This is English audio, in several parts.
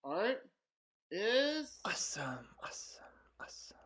Art is Awesome, awesome, awesome.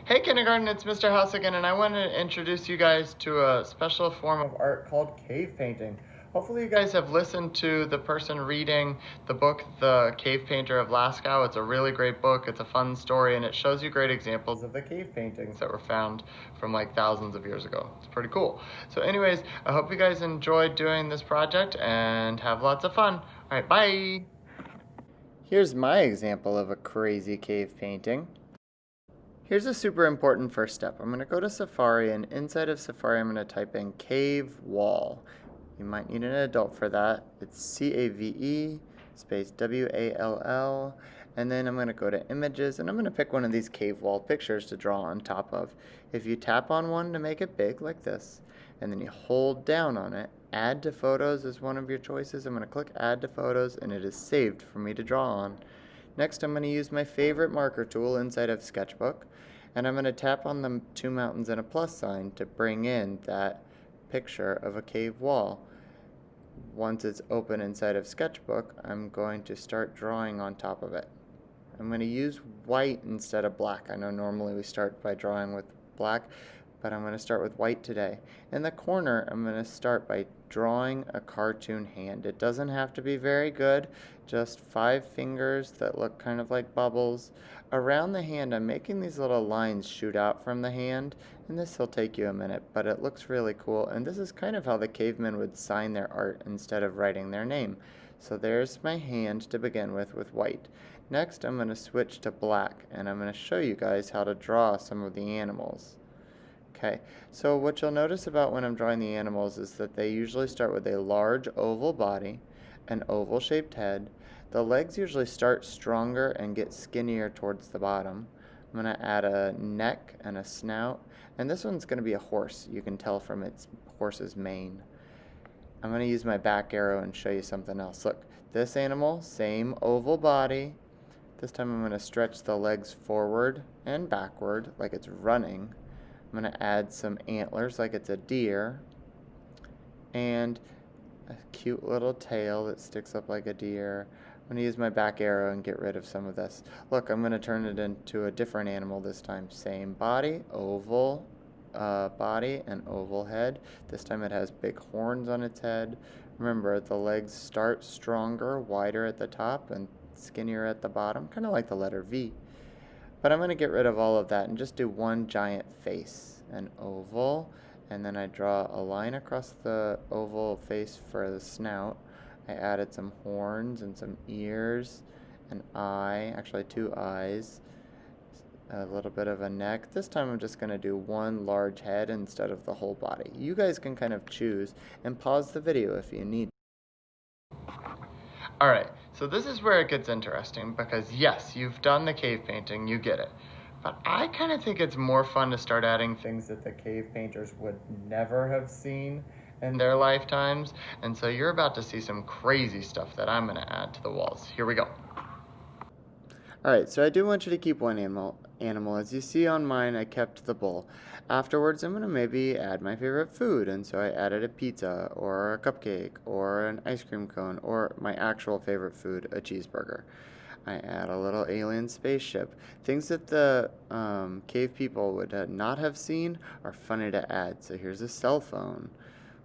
Hey kindergarten, it's Mr. House again, and I want to introduce you guys to a special form of art called cave painting. Hopefully you guys have listened to the person reading the book, The Cave Painter of Lascaux. It's a really great book, it's a fun story, and it shows you great examples of the cave paintings that were found from like thousands of years ago. It's pretty cool. So anyways, I hope you guys enjoyed doing this project and have lots of fun. Alright, bye! Here's my example of a crazy cave painting. Here's a super important first step. I'm going to go to Safari, and inside of Safari I'm going to type in cave wall. You might need an adult for that. It's C-A-V-E space W-A-L-L, and then I'm going to go to images, and I'm going to pick one of these cave wall pictures to draw on top of. If you tap on one to make it big like this, and then you hold down on it, add to photos is one of your choices. I'm going to click add to photos, and it is saved for me to draw on. Next, I'm going to use my favorite marker tool inside of Sketchbook, and I'm going to tap on the two mountains and a plus sign to bring in that picture of a cave wall. Once it's open inside of Sketchbook, I'm going to start drawing on top of it. I'm going to use white instead of black. I know normally we start by drawing with black, but I'm going to start with white today. In the corner, I'm going to start by drawing a cartoon hand. It doesn't have to be very good, just 5 fingers that look kind of like bubbles. Around the hand, I'm making these little lines shoot out from the hand, and this will take you a minute, but it looks really cool. And this is kind of how the cavemen would sign their art instead of writing their name. So there's my hand to begin with white. Next, I'm going to switch to black, and I'm going to show you guys how to draw some of the animals. Okay, so what you'll notice about when I'm drawing the animals is that they usually start with a large oval body, an oval shaped head. The legs usually start stronger and get skinnier towards the bottom. I'm going to add a neck and a snout, and this one's going to be a horse. You can tell from its horse's mane. I'm going to use my back arrow and show you something else. Look, this animal, same oval body. This time I'm going to stretch the legs forward and backward like it's running. I'm going to add some antlers like it's a deer, and a cute little tail that sticks up like a deer. I'm going to use my back arrow and get rid of some of this. Look, I'm going to turn it into a different animal this time. Same body, oval body and oval head. This time it has big horns on its head. Remember, the legs start stronger, wider at the top, and skinnier at the bottom, kind of like the letter V. But I'm going to get rid of all of that and just do one giant face, an oval, and then I draw a line across the oval face for the snout. I added some horns and some ears, an eye, actually 2 eyes, a little bit of a neck. This time I'm just going to do one large head instead of the whole body. You guys can kind of choose and pause the video if you need. Alright, so this is where it gets interesting because yes, you've done the cave painting, you get it. But I kind of think it's more fun to start adding things that the cave painters would never have seen in their lifetimes. And so you're about to see some crazy stuff that I'm going to add to the walls. Here we go. Alright, so I do want you to keep one animal. As you see on mine, I kept the bull. Afterwards, I'm going to maybe add my favorite food, and so I added a pizza, or a cupcake, or an ice cream cone, or my actual favorite food, a cheeseburger. I add a little alien spaceship. Things that the cave people would not have seen are funny to add. So here's a cell phone.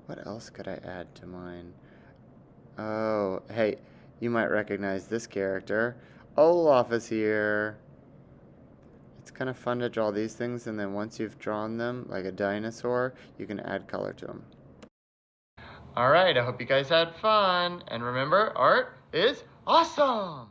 What else could I add to mine? Oh, hey, you might recognize this character. Olaf is here. It's kind of fun to draw these things, and then once you've drawn them, like a dinosaur, you can add color to them. Alright, I hope you guys had fun. And remember, art is awesome!